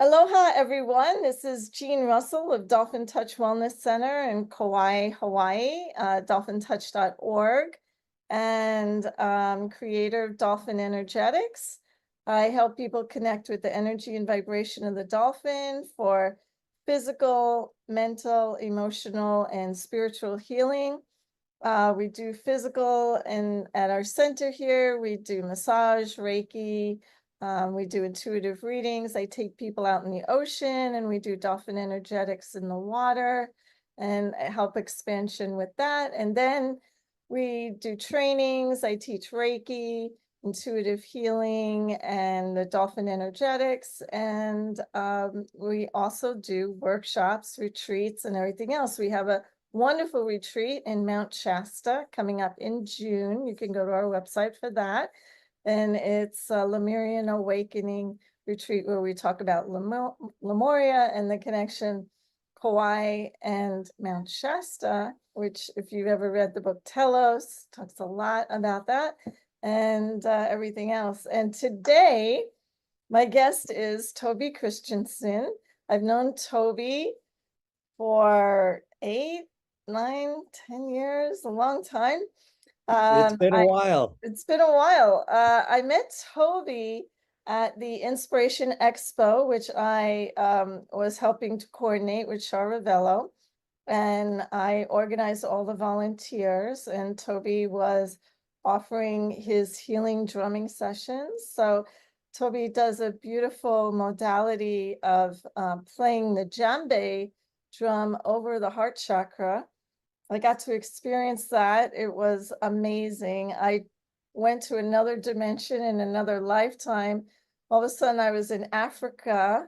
Aloha, everyone. This is Jeanne Russell of Dolphin Touch Wellness Center in Kauai, Hawaii, dolphintouch.org, and creator of Dolphin Energetics. I help people connect with the energy and vibration of the dolphin for physical, mental, emotional, and spiritual healing. We do physical, and at our center here, we do massage, Reiki. We do intuitive readings. I take people out in the ocean and we do dolphin energetics in the water and help expansion with that. And then we do trainings. I teach Reiki, intuitive healing, and the dolphin energetics. And we also do workshops, retreats, and everything else. We have a wonderful retreat in Mount Shasta coming up in June. You can go to our website for that. And it's a Lemurian awakening retreat where we talk about Lemuria and the connection Kauai and Mount Shasta, which if you've ever read the book Telos, talks a lot about that and everything else. And today, my guest is Toby Christensen. I've known Toby for 8, 9, 10 years, a long time. It's been a while. It's been a while. I met Toby at the Inspiration Expo, which I was helping to coordinate with Char Ravello, and I organized all the volunteers, and Toby was offering his healing drumming sessions. So Toby does a beautiful modality of playing the djembe drum over the heart chakra. I got to experience that. It was amazing. I went to another dimension in another lifetime. All of a sudden, I was in Africa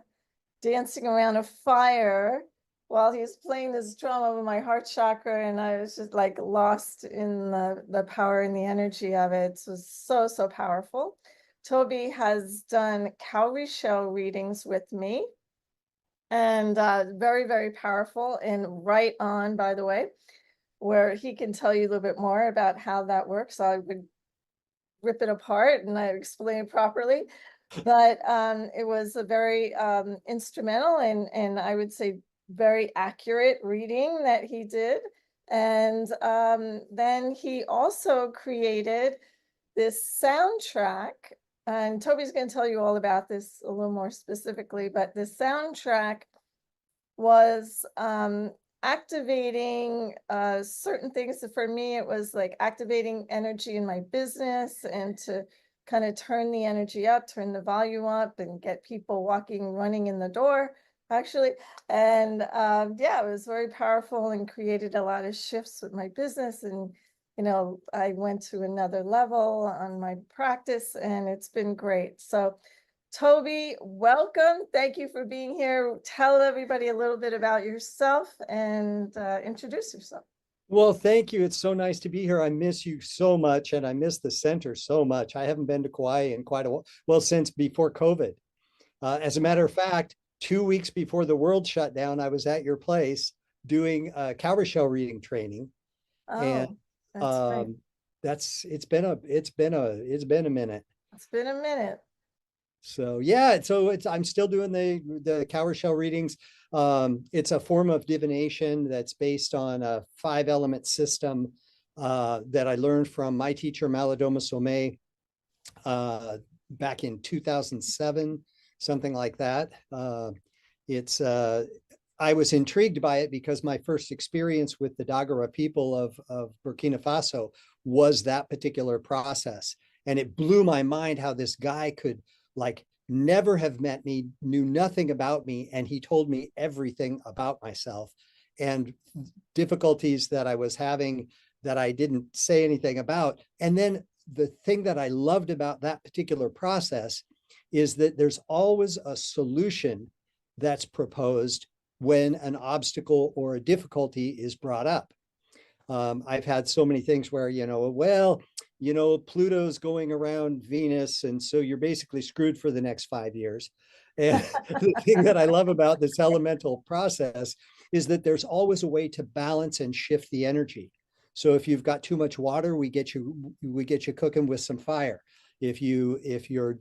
dancing around a fire while he was playing this drum over my heart chakra, and I was just like lost in the power and the energy of it. It was so, so powerful. Toby has done cowrie shell readings with me, and very, very powerful and right on, by the way, where he can tell you a little bit more about how that works. I would rip it apart and I explain it properly. But it was a very instrumental and I would say very accurate reading that he did. And then he also created this soundtrack. And Toby's going to tell you all about this a little more specifically, but the soundtrack was activating certain things. So for me, it was like activating energy in my business and to kind of turn the energy up, turn the volume up, and get people walking, running in the door, actually. And yeah, it was very powerful and created a lot of shifts with my business. And, you know, I went to another level on my practice and it's been great. So Toby, welcome. Thank you for being here. Tell everybody a little bit about yourself and introduce yourself. Well, thank you. It's so nice to be here. I miss you so much, and I miss the center so much. I haven't been to Kauai in quite a while, well, since before COVID. As a matter of fact, 2 weeks before the world shut down, I was at your place doing cowrie shell reading training, and Oh, that's great. it's been a minute. It's been a minute. So yeah, I'm still doing the cowrie shell readings. It's a form of divination that's based on a 5-element system that I learned from my teacher Malidoma Somé back in 2007, something like that. I was intrigued by it because my first experience with the Dagara people of Burkina Faso was that particular process, and it blew my mind how this guy could like never have met me, knew nothing about me, and he told me everything about myself and difficulties that I was having that I didn't say anything about. And then the thing that I loved about that particular process is that there's always a solution that's proposed when an obstacle or a difficulty is brought up. I've had so many things where, Pluto's going around Venus, and so you're basically screwed for the next 5 years. And the thing that I love about this elemental process is that there's always a way to balance and shift the energy. So if you've got too much water, we get you cooking with some fire. if you're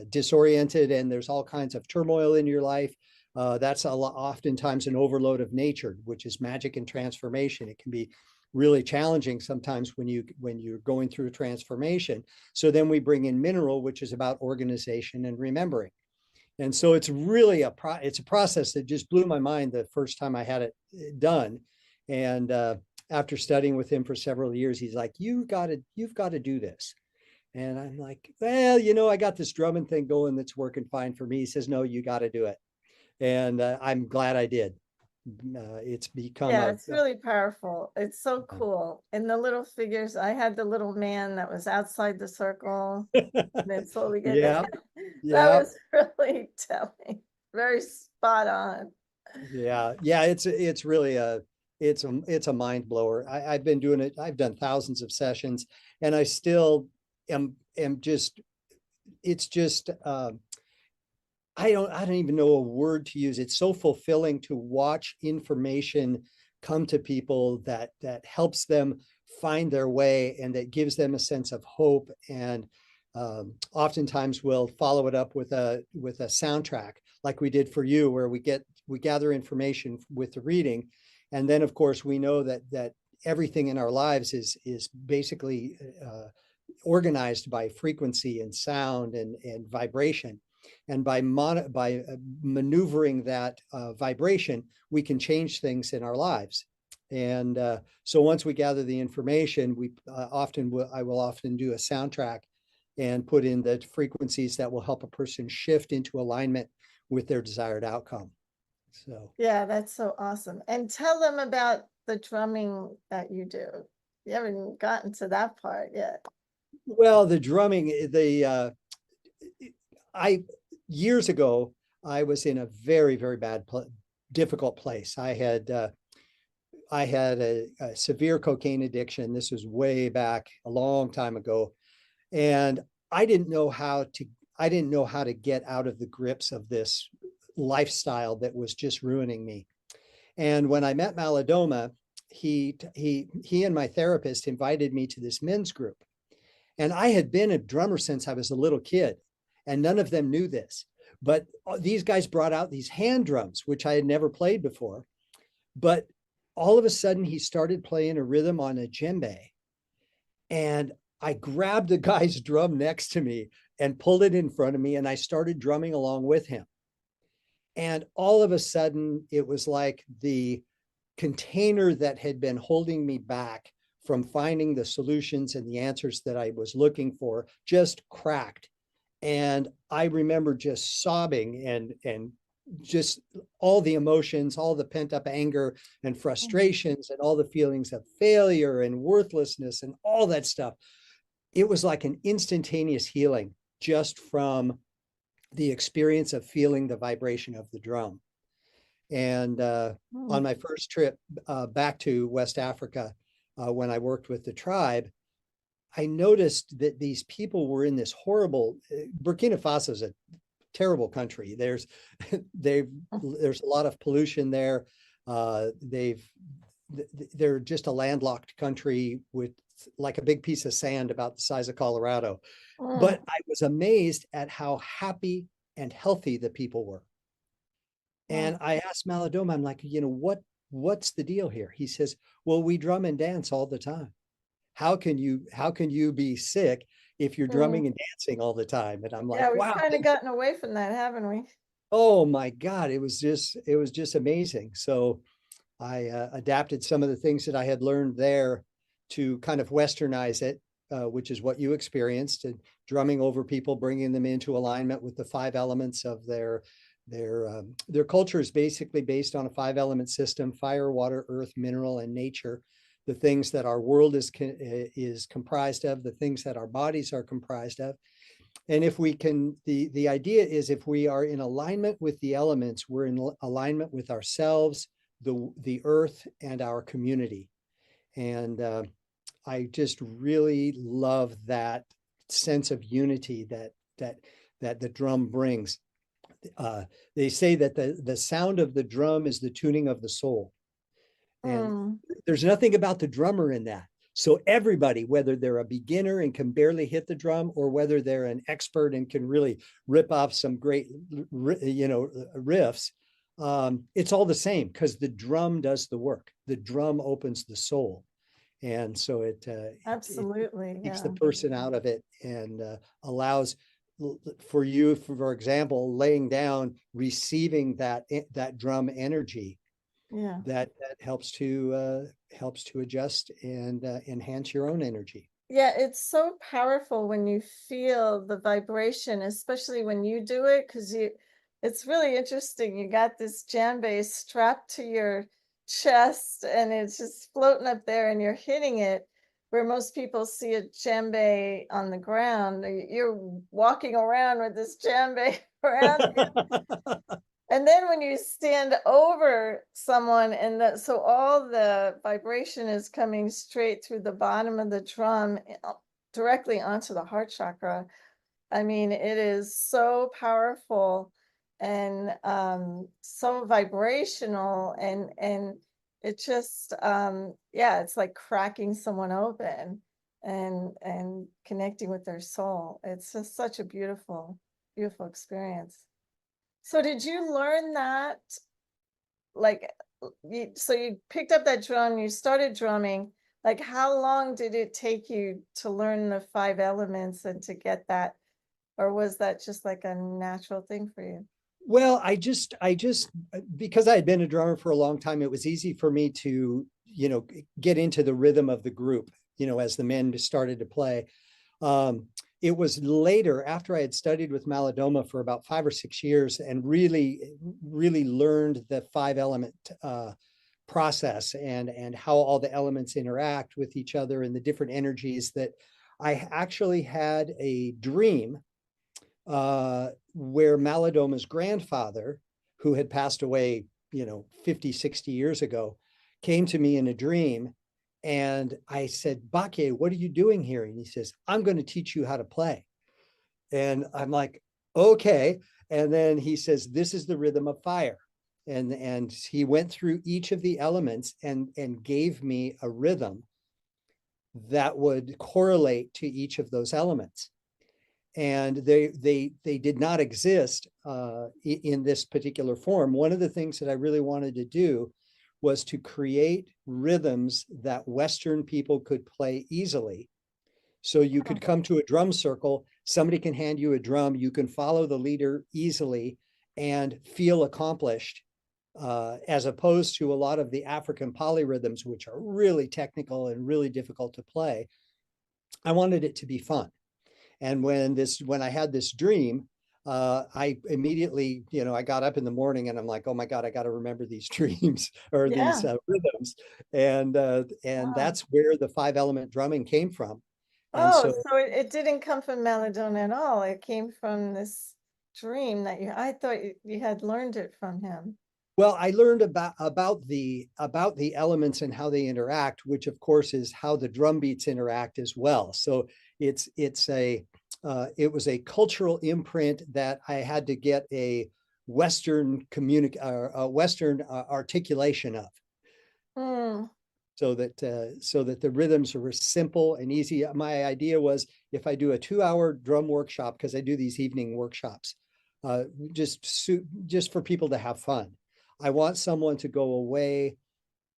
disoriented and there's all kinds of turmoil in your life, that's oftentimes an overload of nature, which is magic and transformation. It can be really challenging sometimes when you're going through a transformation. So then we bring in mineral, which is about organization and remembering. And so it's really it's a process that just blew my mind the first time I had it done. And after studying with him for several years, he's like, you've got to do this. And I'm like, well, I got this drumming thing going that's working fine for me. He says, no, you got to do it. And I'm glad I did. It's become Yeah, it's really powerful. It's so cool. And the little figures, I had the little man that was outside the circle. And then slowly get yeah, that yeah, was really telling. Very spot on. yeah. It's really it's a mind blower. I've been doing it. I've done thousands of sessions, and I still am just. It's just. I don't even know a word to use. It's so fulfilling to watch information come to people that helps them find their way and that gives them a sense of hope. And oftentimes we'll follow it up with a soundtrack like we did for you, where we gather information with the reading, and then of course we know that everything in our lives is basically organized by frequency and sound and vibration. And by maneuvering that vibration, we can change things in our lives. And so once we gather the information, I will often do a soundtrack and put in the frequencies that will help a person shift into alignment with their desired outcome. So yeah, that's so awesome. And tell them about the drumming that you do. You haven't gotten to that part yet. well, the drumming, I years ago, I was in a very, very difficult place. I had a severe cocaine addiction. This was way back a long time ago, and I didn't know how to get out of the grips of this lifestyle that was just ruining me. And when I met Malidoma, he and my therapist invited me to this men's group. And I had been a drummer since I was a little kid, and none of them knew this. But these guys brought out these hand drums, which I had never played before. But all of a sudden, he started playing a rhythm on a djembe. And I grabbed the guy's drum next to me and pulled it in front of me, and I started drumming along with him. And all of a sudden, it was like the container that had been holding me back from finding the solutions and the answers that I was looking for just cracked. And I remember just sobbing and just all the emotions, all the pent up anger and frustrations and all the feelings of failure and worthlessness and all that stuff. It was like an instantaneous healing just from the experience of feeling the vibration of the drum. And on my first trip back to West Africa, when I worked with the tribe, I noticed that these people were in this horrible. Burkina Faso is a terrible country. There's a lot of pollution there. They're just a landlocked country with like a big piece of sand about the size of Colorado. But I was amazed at how happy and healthy the people were. And I asked Malidoma, I'm like, what's the deal here? He says, well, we drum and dance all the time. How can you be sick if you're drumming and dancing all the time? And I'm like, Yeah, we've wow. kind of gotten away from that, haven't we? Oh my God, it was just amazing. So I adapted some of the things that I had learned there to kind of westernize it, which is what you experienced, and drumming over people, bringing them into alignment with the 5 elements of their culture is basically based on a 5-element system: fire, water, earth, mineral, and nature. The things that our world is comprised of, the things that our bodies are comprised of. And if we can, the idea is if we are in alignment with the elements, we're in alignment with ourselves, the earth, and our community. And I just really love that sense of unity that the drum brings. They say that the sound of the drum is the tuning of the soul. And there's nothing about the drummer in that. So everybody, whether they're a beginner and can barely hit the drum, or whether they're an expert and can really rip off some great, riffs, it's all the same because the drum does the work. The drum opens the soul. And so it Absolutely. keeps Yeah. the person out of it and allows for you, for example, laying down, receiving that drum energy Yeah. that helps to adjust and enhance your own energy. Yeah, it's so powerful when you feel the vibration, especially when you do it, because it's really interesting. You got this djembe strapped to your chest and it's just floating up there and you're hitting it, where most people see a djembe on the ground. You're walking around with this djembe around you. And then when you stand over someone and so all the vibration is coming straight through the bottom of the drum directly onto the heart chakra. I mean, it is so powerful and so vibrational and it just yeah, it's like cracking someone open and connecting with their soul. It's just such a beautiful, beautiful experience. So did you learn that, like, so you picked up that drum, you started drumming, like how long did it take you to learn the five elements and to get that, or was that just like a natural thing for you? Well, I just because I had been a drummer for a long time, it was easy for me to, get into the rhythm of the group, as the men started to play. Um, it was later, after I had studied with Malidoma for about 5 or 6 years and really learned the five element process and how all the elements interact with each other and the different energies, that I actually had a dream where Malidoma's grandfather, who had passed away, 50, 60 years ago, came to me in a dream. And I said, Bake, what are you doing here? And he says, I'm going to teach you how to play. And I'm like, okay. And then he says, this is the rhythm of fire. And he went through each of the elements and gave me a rhythm that would correlate to each of those elements. And they did not exist in this particular form. One of the things that I really wanted to do was to create rhythms that Western people could play easily. So you could come to a drum circle, somebody can hand you a drum, you can follow the leader easily and feel accomplished, as opposed to a lot of the African polyrhythms, which are really technical and really difficult to play. I wanted it to be fun. And when I had this dream, I immediately, I got up in the morning and I'm like, oh my God, I got to remember these dreams or these Yeah. rhythms. And Wow. that's where the five element drumming came from. And Oh, so, so it didn't come from Maladona at all. It came from this dream that I thought you had learned it from him. well, I learned about the elements and how they interact, which of course is how the drum beats interact as well. So it was a cultural imprint that I had to get a Western articulation of, Hmm. so that the rhythms were simple and easy. My idea was, if I do a 2-hour drum workshop, because I do these evening workshops, just for people to have fun. I want someone to go away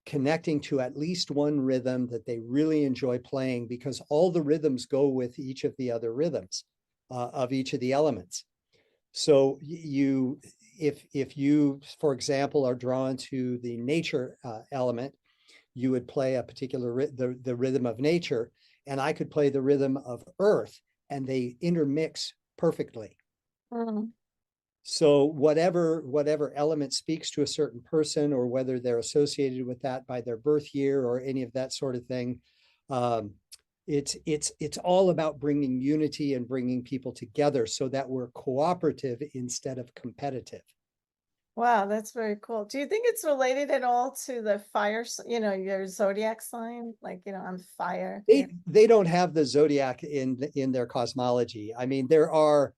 connecting to at least one rhythm that they really enjoy playing, because all the rhythms go with each of the other rhythms of each of the elements. So if you, for example, are drawn to the nature element, you would play a particular the rhythm of nature, and I could play the rhythm of earth, and they intermix perfectly. Hmm. So whatever element speaks to a certain person, or whether they're associated with that by their birth year or any of that sort of thing, um, it's all about bringing unity and bringing people together so that we're cooperative instead of competitive. Wow, that's very cool. Do you think it's related at all to the fire, your zodiac sign? Like, I'm fire. They don't have the zodiac in their cosmology. I mean, there are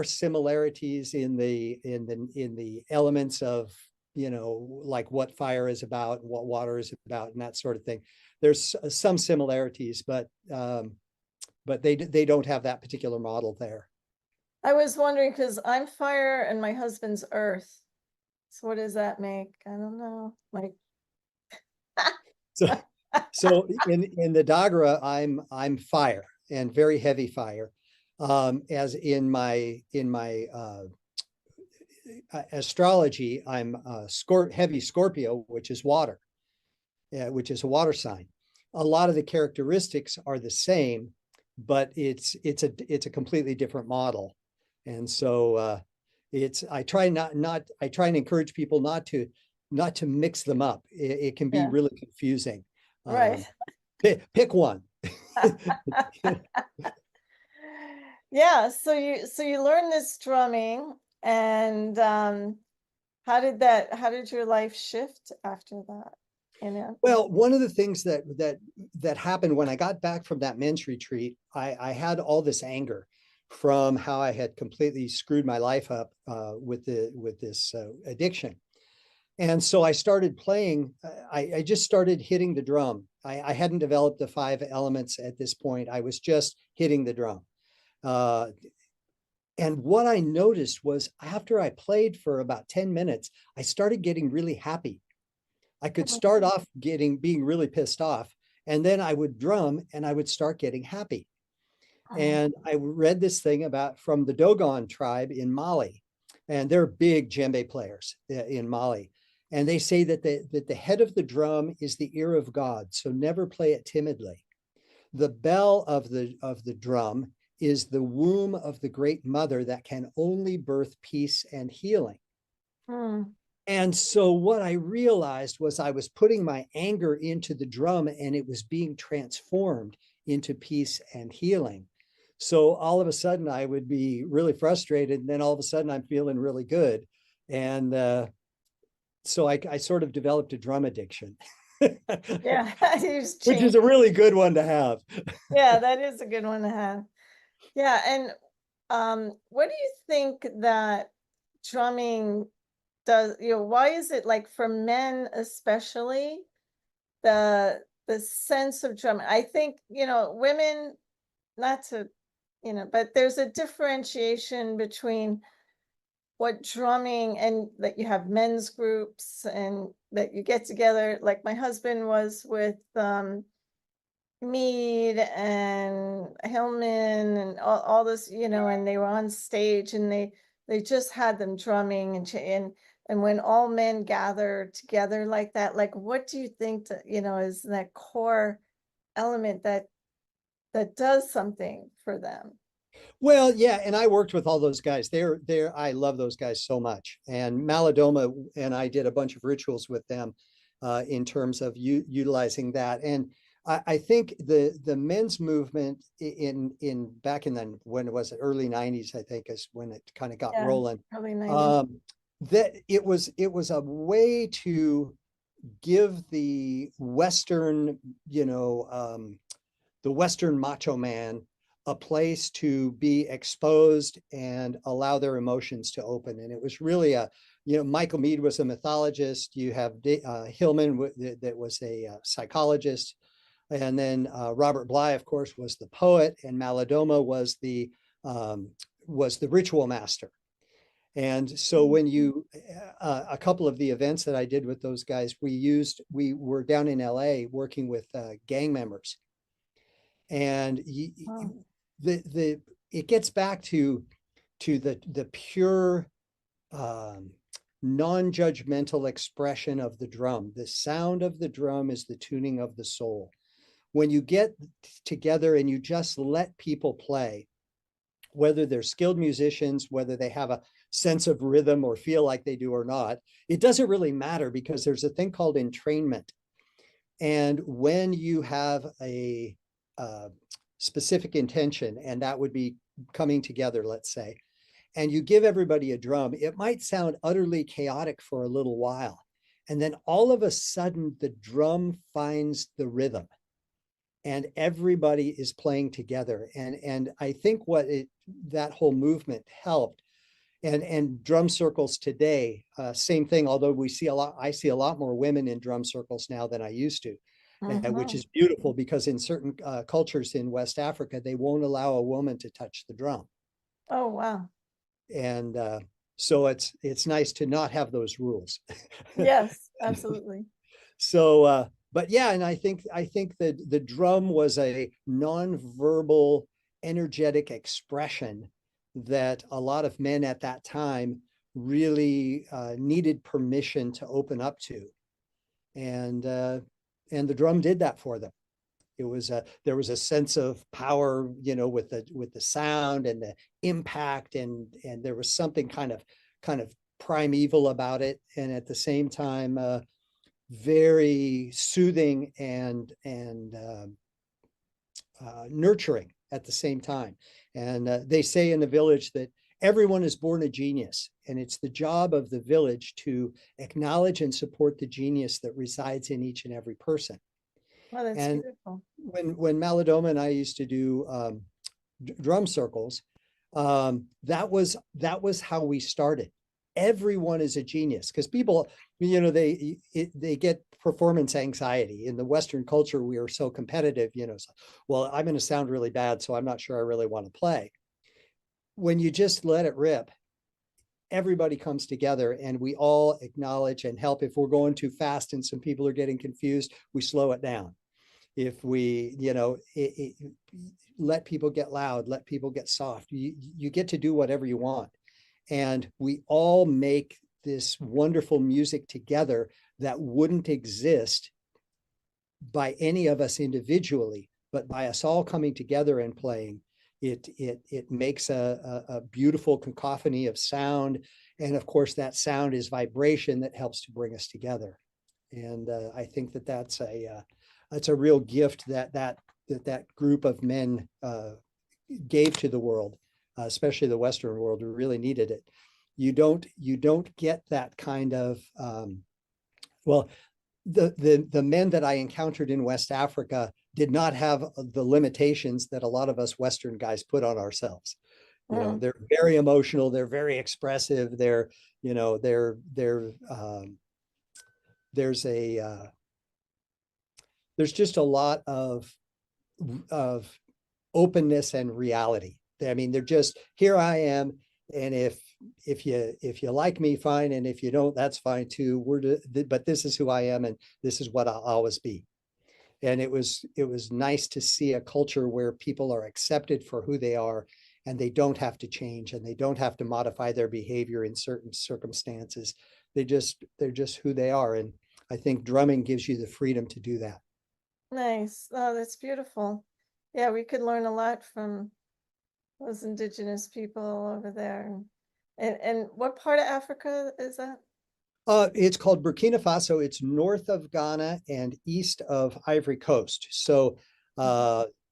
similarities in the elements of, like what fire is about, what water is about, and that sort of thing. there's some similarities, but they don't have that particular model there. I was wondering because I'm fire and my husband's earth. So what does that make? I don't know. Like, So in the Dagara, I'm fire and very heavy fire. As in my astrology, I'm heavy Scorpio, which is water, which is a water sign. A lot of the characteristics are the same, but it's a completely different model. And so I try and encourage people not to mix them up. It can be yeah, really confusing. right. Pick one. Yeah, so you learn this drumming, and how did your life shift after that? You know? Well, one of the things that happened when I got back from that men's retreat, I had all this anger from how I had completely screwed my life up with this addiction. And so I started playing, I just started hitting the drum. I hadn't developed the 5 elements at this point. I was just hitting the drum. And what I noticed was after I played for about 10 minutes, I started getting really happy. I could start off being really pissed off, and then I would drum and I would start getting happy. And I read this thing from the Dogon tribe in Mali, and they're big djembe players in Mali. And they say that the head of the drum is the ear of God, so never play it timidly. The bell of the drum is the womb of the great mother that can only birth peace and healing. Hmm. And so what I realized was I was putting my anger into the drum and it was being transformed into peace and healing. So all of a sudden I would be really frustrated, and then all of a sudden I'm feeling really good. And so I sort of developed a drum addiction. Yeah, Which is a really good one to have. Yeah, that is a good one to have. Yeah, and what do you think that drumming does, why is it like for men especially, the sense of drumming? I think, women, not to, but there's a differentiation between what drumming, and that you have men's groups and that you get together. Like my husband was with Mead and Hillman and all this, and they were on stage, and they just had them drumming and when all men gather together like that, like what do you think that, is that core element that does something for them? Well, yeah, and I worked with all those guys. I love those guys so much. And Malidoma and I did a bunch of rituals with them in terms of utilizing that. And I think the men's movement in back in the, when was it, early 90s, I think is when it kind of got Yeah, rolling. early 90s. That it was a way to give the Western, the Western macho man a place to be exposed and allow their emotions to open. And it was really Michael Mead was a mythologist. You have Hillman that was a psychologist. And then Robert Bly, of course, was the poet, and Malidoma was the ritual master. And so when a couple of the events that I did with those guys, we were down in LA working with gang members. And it gets back to the pure non-judgmental expression of the drum. The sound of the drum is the tuning of the soul. When you get together and you just let people play, whether they're skilled musicians, whether they have a sense of rhythm or feel like they do or not, it doesn't really matter, because there's a thing called entrainment. And when you have a specific intention, and that would be coming together, let's say, and you give everybody a drum, it might sound utterly chaotic for a little while. And then all of a sudden, the drum finds the rhythm and everybody is playing together. And I think that whole movement helped. And drum circles today, same thing, although I see a lot more women in drum circles now than I used to. which Mhm. is beautiful because in certain cultures in West Africa, they won't allow a woman to touch the drum. Oh, wow. And so it's nice to not have those rules. Yes, absolutely. So, but yeah, and I think that the drum was a nonverbal, energetic expression that a lot of men at that time really needed permission to open up to, and the drum did that for them. It was there was a sense of power, with the sound and the impact, and there was something kind of primeval about it, and at the same time very soothing and nurturing at the same time. And they say in the village that everyone is born a genius, and it's the job of the village to acknowledge and support the genius that resides in each and every person. Oh, that's And beautiful. when Maladoma and I used to do drum circles, that was how we started. Everyone is a genius because people, they get performance anxiety. In the Western culture, we are so competitive. So, well, I'm going to sound really bad, so I'm not sure I really want to play. When you just let it rip, everybody comes together and we all acknowledge and help. If we're going too fast and some people are getting confused, we slow it down. If we, let people get loud, let people get soft, you get to do whatever you want. And we all make this wonderful music together that wouldn't exist by any of us individually, but by us all coming together and playing. It makes a beautiful cacophony of sound, and of course that sound is vibration that helps to bring us together. And I think that that's a real gift that group of men gave to the world, especially the Western world, who really needed it. You don't get that kind of well, the men that I encountered in West Africa did not have the limitations that a lot of us Western guys put on ourselves. Mm. They're very emotional, they're very expressive, they're there's a there's just a lot of openness and reality. I mean, they're just, here I am, and if you like me, fine, and if you don't, that's fine too. But this is who I am, and this is what I'll always be. And it was nice to see a culture where people are accepted for who they are, and they don't have to change, and they don't have to modify their behavior in certain circumstances. They're just who they are, and I think drumming gives you the freedom to do that. Nice. Oh, that's beautiful. Yeah, we could learn a lot from those indigenous people over there. And what part of Africa is that? It's called Burkina Faso. It's north of Ghana and east of Ivory Coast. So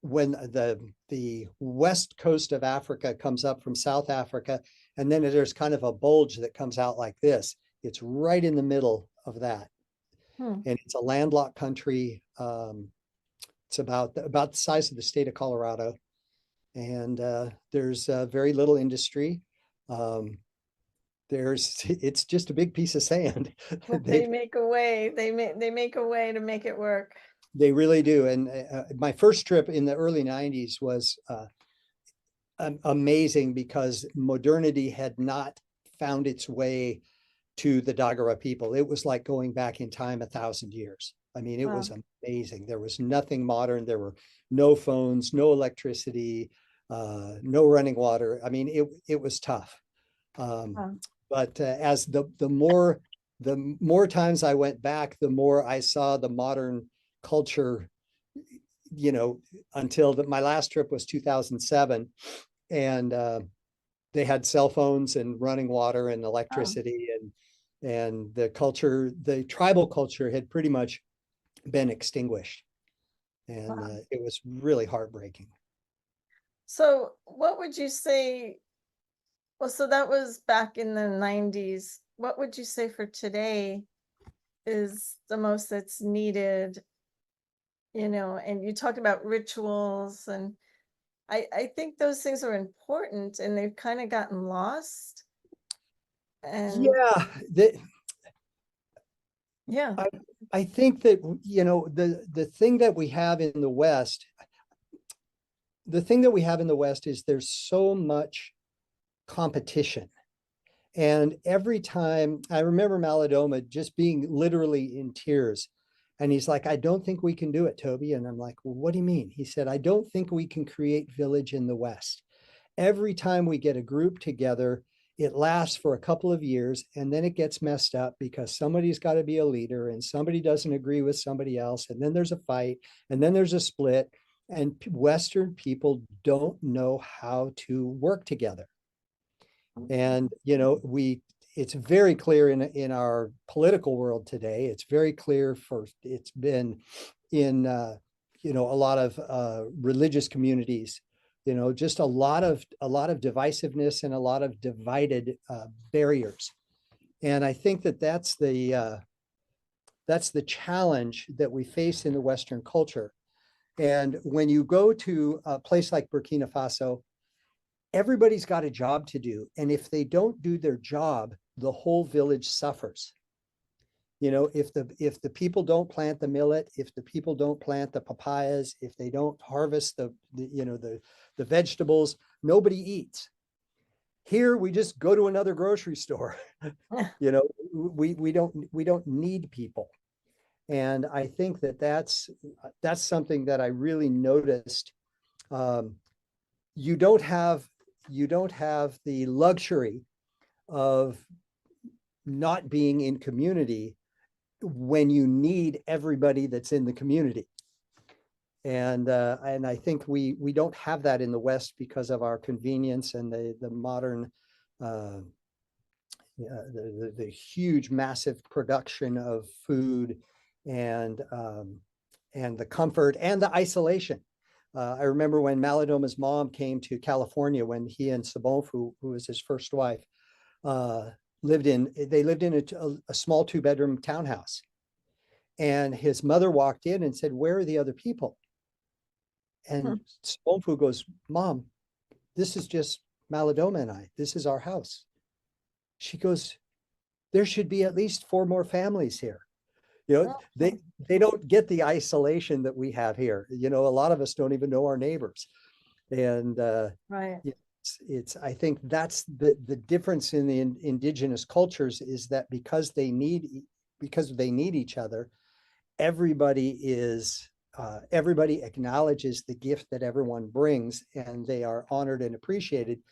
when the west coast of Africa comes up from South Africa, and then there's kind of a bulge that comes out like this. It's right in the middle of that, Hmm. and it's a landlocked country. It's about the size of the state of Colorado, and there's very little industry. Um, it's just a big piece of sand. But they They've make a way. They make a way to make it work. They really do. And my first trip in the early 90s was amazing because modernity had not found its way to the Dagara people. It was like going back in time 1,000 years. I mean, it was Wow. amazing. There was nothing modern. There were no phones, no electricity, no running water. I mean, it was tough. Um, Wow. but as the more times I went back, the more I saw the modern culture, until my last trip was 2007, and they had cell phones and running water and Wow. electricity, and the tribal culture had pretty much been extinguished, and Wow. it was really heartbreaking. So what would you say? Well, so that was back in the 90s. What would you say for today is the most that's needed? And you talk about rituals, and I think those things are important and they've kind of gotten lost. And Yeah, Yeah. I think that, you know, the thing that we have in the West, the thing that we have in the West is there's so much competition. And every time I remember Malidoma just being literally in tears. And he's like, I don't think we can do it, Toby. And I'm like, well, what do you mean? He said, I don't think we can create village in the West. Every time we get a group together, it lasts for a couple of years and then it gets messed up because somebody's got to be a leader and somebody doesn't agree with somebody else. And then there's a fight and then there's a split. And Western people don't know how to work together. And, you know, it's very clear in our political world today. It's very clear it's been in, you know, a lot of religious communities, you know, just a lot of divisiveness and a lot of divided barriers. And I think that that's the challenge that we face in the Western culture. And when you go to a place like Burkina Faso, everybody's got a job to do. And if they don't do their job, the whole village suffers. You know, if the people don't plant the millet, if the people don't plant the papayas, if they don't harvest the vegetables, nobody eats. Here we just go to another grocery store. You know, we don't need people. And I think that that's something that I really noticed. You don't have the luxury of not being in community when you need everybody that's in the community. And I think we don't have that in the West because of our convenience and the modern the huge massive production of food and the comfort and the isolation. I remember when Malidoma's mom came to California when he and Sabonfu, who was his first wife, lived in a small 2-bedroom townhouse. And his mother walked in and said, "Where are the other people?" And Sabonfu goes, "Mom, this is just Malidoma and I. This is our house." She goes, "There should be at least 4 more families here." You know, they don't get the isolation that we have here. You know, a lot of us don't even know our neighbors. And Right. it's I think that's the difference in the indigenous cultures is that because they need each other, everybody acknowledges the gift that everyone brings, and they are honored and appreciated.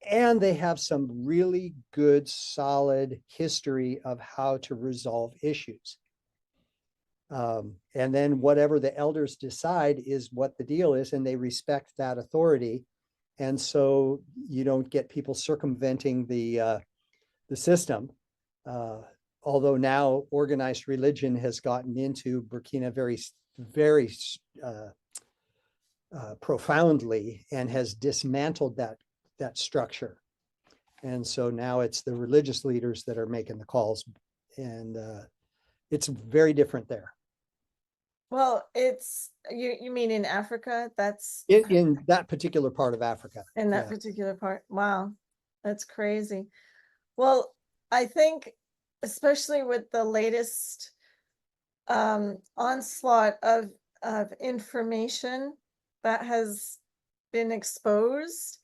And they have some really good, solid history of how to resolve issues. And then whatever the elders decide is what the deal is, and they respect that authority. And so you don't get people circumventing the system. Although now organized religion has gotten into Burkina very, very profoundly and has dismantled that structure. And so now it's the religious leaders that are making the calls, and it's very different there. Well, it's you mean in Africa? That's In that particular part of Africa. in that particular part. Wow, that's crazy. Well, I think especially with the latest onslaught of information that has been exposed,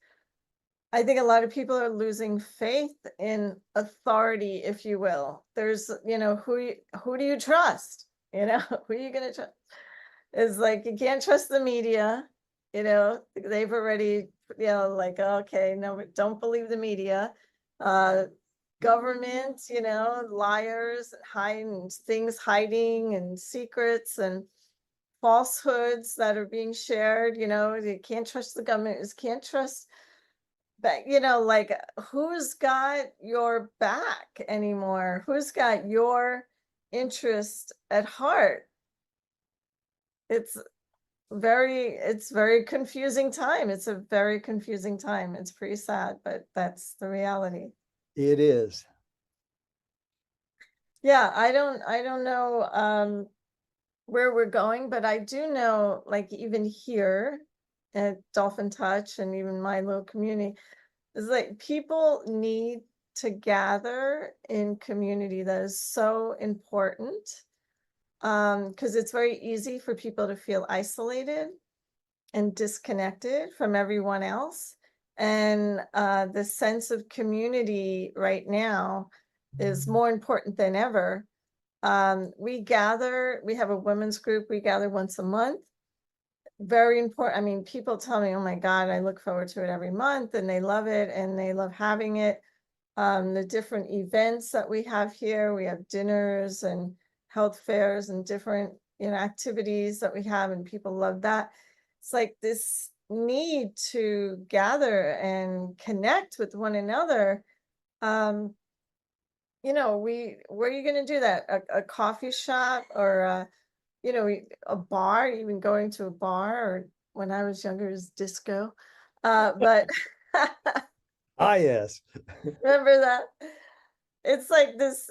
I think a lot of people are losing faith in authority, if you will. There's, you know, who do you trust? You know, who are you gonna trust? It's like you can't trust the media. You know, they've already, you know, like, okay, no, don't believe the media. Government, you know, liars, hiding things, hiding and secrets and falsehoods that are being shared. You know, you can't trust the government. You can't trust. But you know, like who's got your back anymore? Who's got your interest at heart? It's very confusing time. It's a very confusing time. It's pretty sad, but that's the reality. It is. Yeah, I don't know where we're going, but I do know, like even here at Dolphin Touch and even my little community, is like people need to gather in community. That is so important. Because it's very easy for people to feel isolated and disconnected from everyone else. And the sense of community right now is more important than ever. We gather, we have a women's group, we gather once a month. Very important. I mean, people tell me, oh my God, I look forward to it every month, and they love it and they love having it. The different events that we have here, we have dinners and health fairs and different, activities that we have, and people love that. It's like this need to gather and connect with one another. Where are you going to do that? A coffee shop, or a bar, even going to a bar, or when I was younger, it was disco. But Ah, yes. remember that? It's like this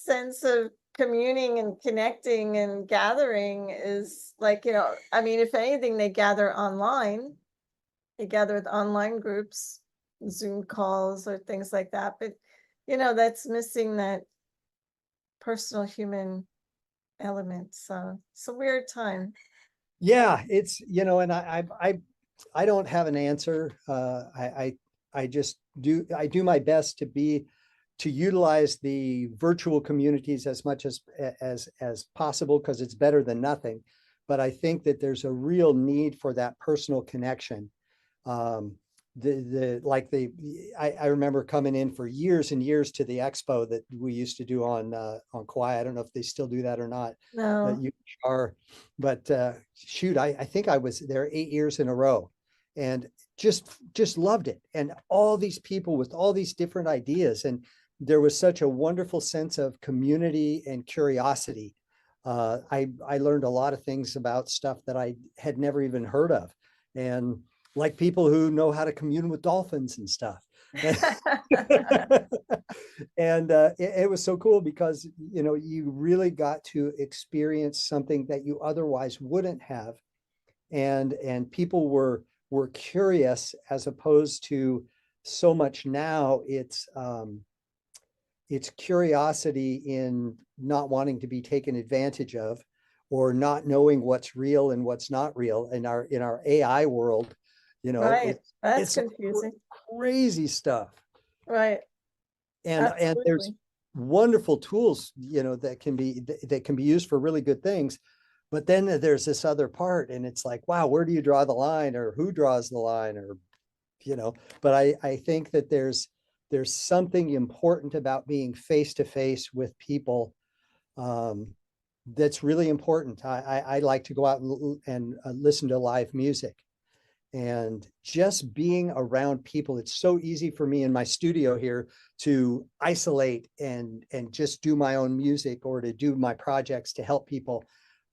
sense of communing and connecting and gathering is like, I mean, if anything, they gather online. They gather with online groups, Zoom calls or things like that. But, that's missing that personal human element. So it's a weird time. Yeah, it's, and I don't have an answer. I just do my best to utilize the virtual communities as much as possible, because it's better than nothing. But I think that there's a real need for that personal connection. I remember coming in for years and years to the expo that we used to do on Kauai. I don't know if they still do that or not. No. You are, but shoot, I think I was there 8 years in a row, and just loved it. And all these people with all these different ideas, and there was such a wonderful sense of community and curiosity. I learned a lot of things about stuff that I had never even heard of, and like people who know how to commune with dolphins and stuff. And it was so cool because, you really got to experience something that you otherwise wouldn't have. And people were curious, as opposed to so much now. It's curiosity in not wanting to be taken advantage of, or not knowing what's real and what's not real in our AI world. Right. That's It's confusing. crazy stuff. Right. And there's Absolutely. wonderful tools, that can be used for really good things. But then there's this other part, and it's like, wow, where do you draw the line, or who draws the line, or but I think that there's something important about being face to face with people. That's really important. I like to go out and listen to live music, and just being around people. It's so easy for me in my studio here to isolate and just do my own music, or to do my projects to help people,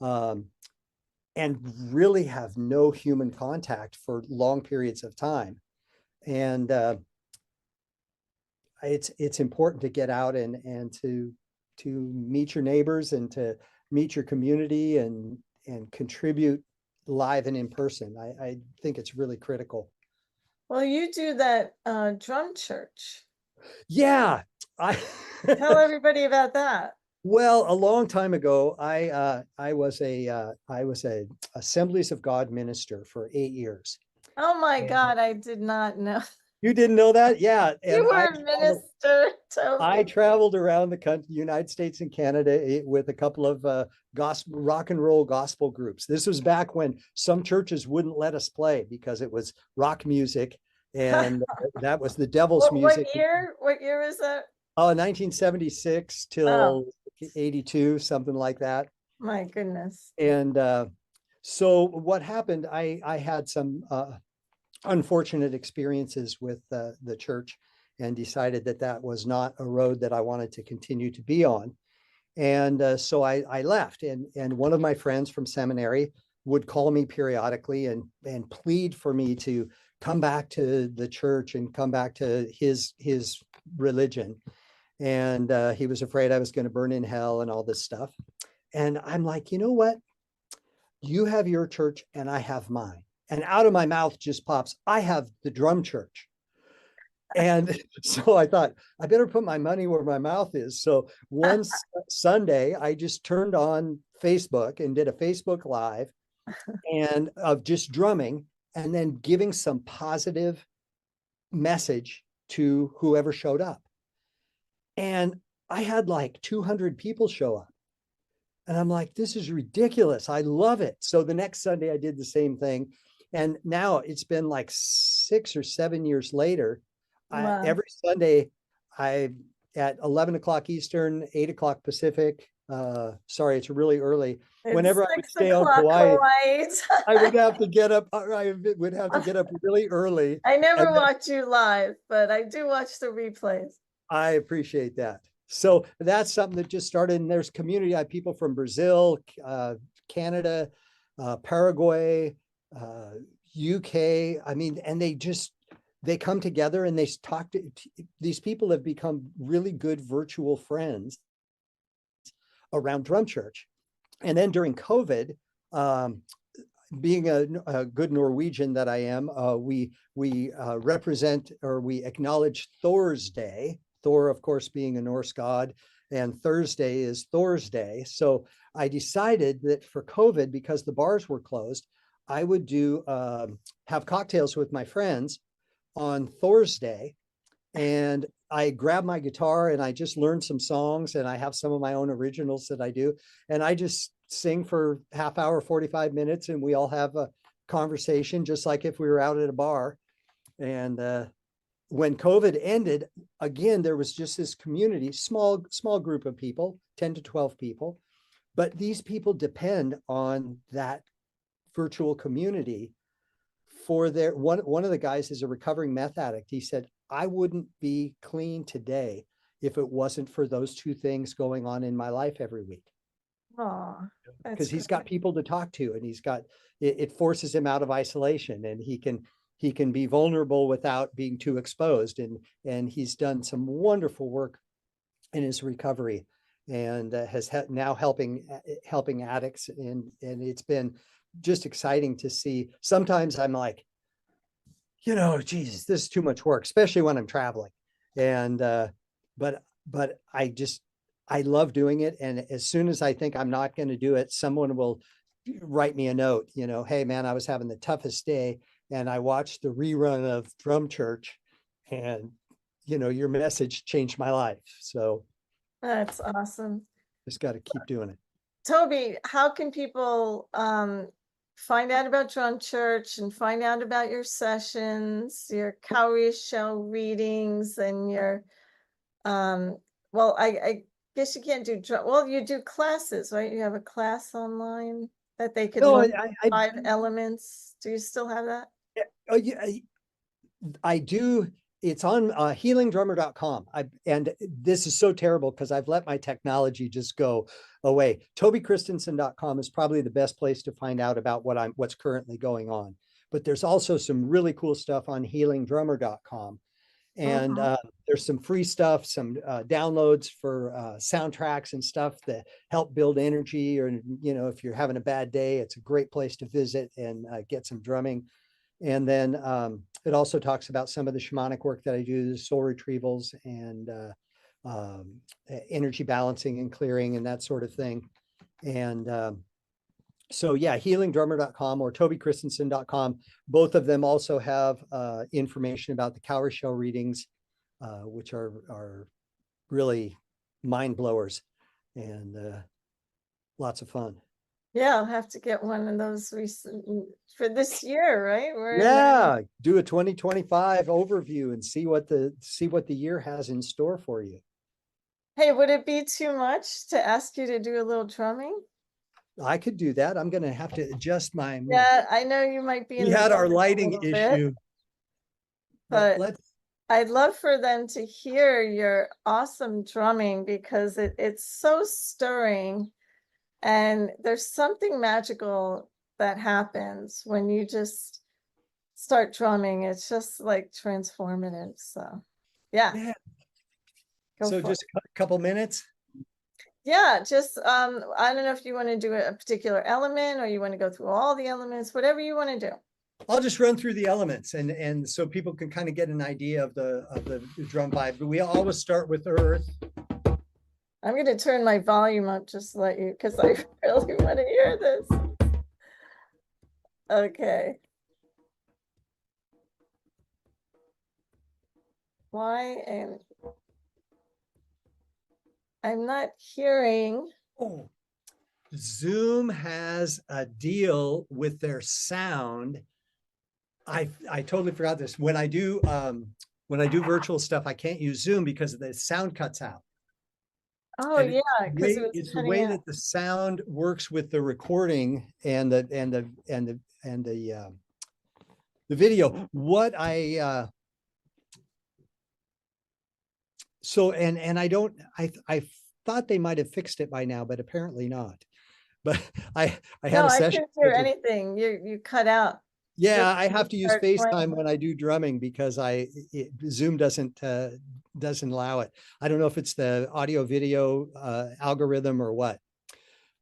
and really have no human contact for long periods of time. And it's important to get out and to meet your neighbors, and to meet your community, and contribute live and in person. I think it's really critical. Well, you do that drum church. Yeah. Tell everybody about that. Well, a long time ago, I was a Assemblies of God minister for 8 years. Oh my And God, I did not know. you didn't know that? Yeah. You And were a minister, I Toby. traveled around the country, United States and Canada, with a couple of gospel, rock and roll gospel groups. This was back when some churches wouldn't let us play because it was rock music, and that was the devil's music. What year? What year was that? Oh, 1976 Oh, till 82, something like that. my goodness. And so what happened, I had some unfortunate experiences with the church, and decided that was not a road that I wanted to continue to be on. And so I left, and one of my friends from seminary would call me periodically and plead for me to come back to the church and come back to his religion. And he was afraid I was going to burn in hell and all this stuff. And I'm like, you know what? You have your church and I have mine. And out of my mouth just pops, I have the drum church. And so I thought, I better put my money where my mouth is. So one Sunday, I just turned on Facebook and did a Facebook Live and of just drumming and then giving some positive message to whoever showed up. And I had like 200 people show up. And I'm like, this is ridiculous. I love it. So the next Sunday, I did the same thing. And now it's been like 6 or 7 years later. Wow. Every Sunday, I at 11 o'clock Eastern, 8 o'clock Pacific. Sorry, it's really early. It's Whenever I would six stay on o'clock Kauai, Hawaii. I would have to get up. I would have to get up really early. I never And then watch you live, but I do watch the replays. I appreciate that. So that's something that just started. And there's community. I have people from Brazil, Canada, Paraguay, UK. I mean, and they come together and they talk to these people have become really good virtual friends around drum church. And then during COVID, being a good Norwegian that I am, we represent or we acknowledge Thor's Day. Thor, of course, being a Norse god, and Thursday is Thor's Day. So I decided that for COVID, because the bars were closed, I would do have cocktails with my friends on Thor's Day. And I grab my guitar and I just learn some songs, and I have some of my own originals that I do. And I just sing for half hour, 45 minutes, and we all have a conversation just like if we were out at a bar. And when COVID ended, again, there was just this community, small group of people, 10 to 12 people. But these people depend on that virtual community for their one of the guys is a recovering meth addict. He said, I wouldn't be clean today if it wasn't for those two things going on in my life every week. Oh, Because that's he's great. got people to talk to, and it forces him out of isolation, and he can be vulnerable without being too exposed. And he's done some wonderful work in his recovery, and has now helping addicts. And it's been just exciting to see. Sometimes I'm like, Jesus, this is too much work, especially when I'm traveling. And but I love doing it. And as soon as I think I'm not going to do it, someone will write me a note, hey man, I was having the toughest day and I watched the rerun of Drum Church, and your message changed my life. So That's awesome. just got to keep doing it. Toby, how can people find out about Drum Church and find out about your sessions, your cowrie shell readings, and your well, I guess you can't do well, you do classes, right? You have a class online that they could No, learn 5 elements. Do you still have that? oh, yeah, I do. It's on healingdrummer.com. And this is so terrible because I've let my technology just go away. TobyChristensen.com is probably the best place to find out about what's currently going on. But there's also some really cool stuff on healingdrummer.com. And there's some free stuff, some downloads for soundtracks and stuff that help build energy. Or, if you're having a bad day, it's a great place to visit and get some drumming. And then it also talks about some of the shamanic work that I do, the soul retrievals and energy balancing and clearing and that sort of thing. And so, yeah, healingdrummer.com or tobychristensen.com. Both of them also have information about the cowrie shell readings, which are really mind blowers and lots of fun. Yeah, I'll have to get one of those for this year, right? Yeah, do a 2025 overview and see what the year has in store for you. Hey, would it be too much to ask you to do a little drumming? I could do that. I'm going to have to adjust my. Yeah, I know you might be in We the had our dark a lighting little bit, issue, but let's. I'd love for them to hear your awesome drumming because it's so stirring, and there's something magical that happens when you just start drumming. It's just like transformative. So yeah, go So for just it. a couple minutes. Yeah, just I don't know if you want to do a particular element or you want to go through all the elements, whatever you want to do. I'll just run through the elements and so people can kind of get an idea of the drum vibe. But we always start with earth. I'm going to turn my volume up just to let you, because I really want to hear this. Okay. Why am I'm not hearing? Oh, Zoom has a deal with their sound. I totally forgot this. When I do virtual stuff, I can't use Zoom because the sound cuts out. Oh And yeah, because it was it's the cutting way out. that the sound works with the recording and the video. What I so and I thought they might have fixed it by now, but apparently not. But I had No, a I session couldn't hear scheduled. anything. You cut out Yeah, just I to have to use start FaceTime playing. when I do drumming because Zoom doesn't allow it. I don't know if it's the audio video algorithm or what,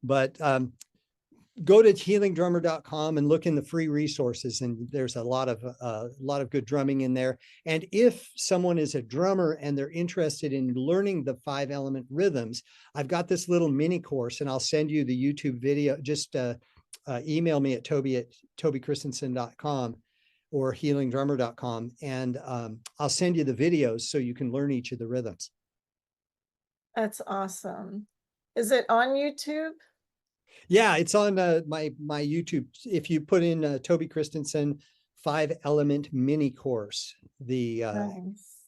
but go to healingdrummer.com and look in the free resources, and there's a lot of good drumming in there. And if someone is a drummer and they're interested in learning the 5-element rhythms, I've got this little mini course, and I'll send you the YouTube video. Just email me at tobychristensen.com or healingdrummer.com, and I'll send you the videos so you can learn each of the rhythms. That's awesome. Is it on YouTube? Yeah, it's on my YouTube. If you put in Toby Christensen 5-element mini course, Nice.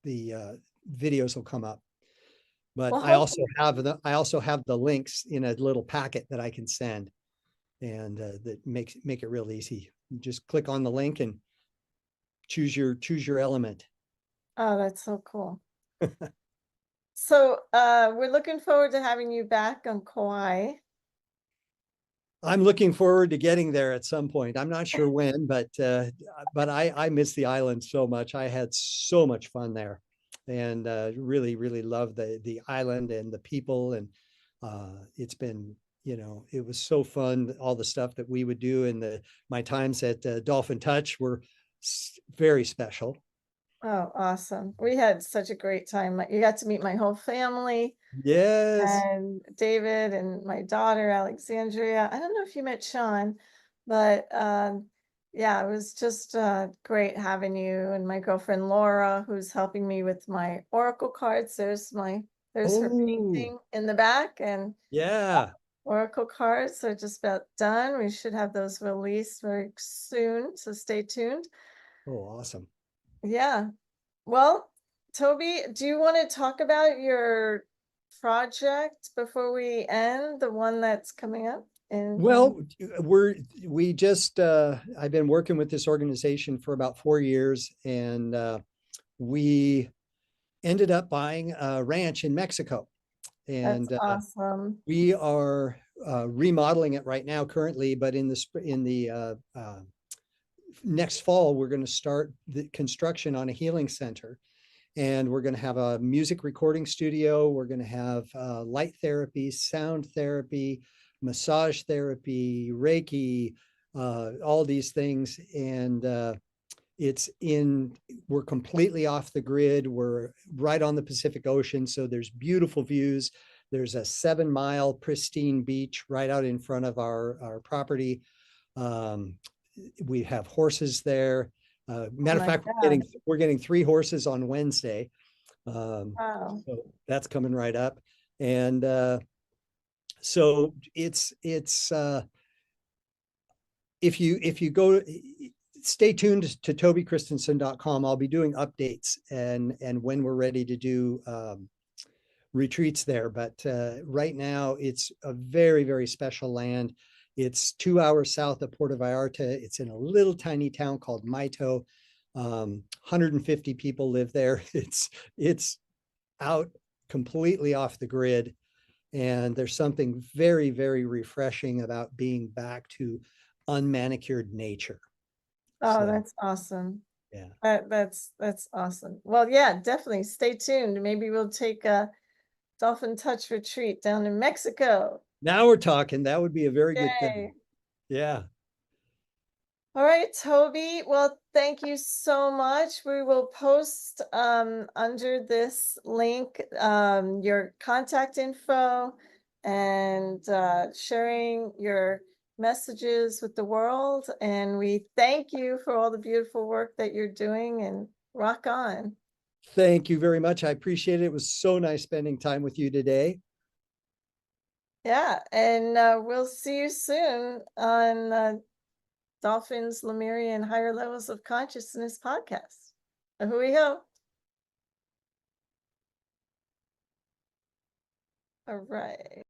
the videos will come up. But Well, I also hopefully, have the links in a little packet that I can send, and that make it real easy. You just click on the link and choose your element. oh, that's so cool. So we're looking forward to having you back on Kauai. I'm looking forward to getting there at some point. I'm not sure when, but I miss the island so much. I had so much fun there, and really love the island and the people. And it's been, it was so fun. All the stuff that we would do, and my times at Dolphin Touch were very special. Oh, awesome. We had such a great time. You got to meet my whole family Yes. and David and my daughter, Alexandria. I don't know if you met Sean, but yeah, it was just great having you and my girlfriend Laura, who's helping me with my oracle cards. There's her Oh, painting in the back, and yeah. oracle cards are just about done. We should have those released very soon, so stay tuned. Oh, awesome. Yeah. Well, Toby, do you want to talk about your project before we end, the one that's coming up in Well, I've been working with this organization for about 4 years, and we ended up buying a ranch in Mexico, that's and awesome. we are remodeling it right now currently, but in the next fall, we're going to start the construction on a healing center, and we're going to have a music recording studio. We're going to have light therapy, sound therapy, massage therapy, Reiki, all these things. And we're completely off the grid. We're right on the Pacific Ocean. So there's beautiful views. There's a 7-mile pristine beach right out in front of our property. We have horses there. Oh Matter of my fact, God. we're getting 3 horses on Wednesday. Wow. So that's coming right up. And so it's if you go, stay tuned to tobychristensen.com. I'll be doing updates and when we're ready to do retreats there. But right now it's a very special land. It's 2 hours south of Puerto Vallarta. It's in a little tiny town called Maito. 150 people live there. It's out completely off the grid. And there's something very refreshing about being back to unmanicured nature. Oh, So, that's awesome. yeah. That's awesome. Well, yeah, definitely stay tuned. Maybe we'll take a Dolphin Touch retreat down in Mexico. Now we're talking. That would be a very good thing. Yay. Yeah. All right, Toby. Well, thank you so much. We will post under this link your contact info and sharing your messages with the world. And we thank you for all the beautiful work that you're doing, and rock on. Thank you very much. I appreciate it. It was so nice spending time with you today. Yeah, and we'll see you soon on Dolphins, Lemurian, Higher Levels of Consciousness podcast. Ahui ho. All right.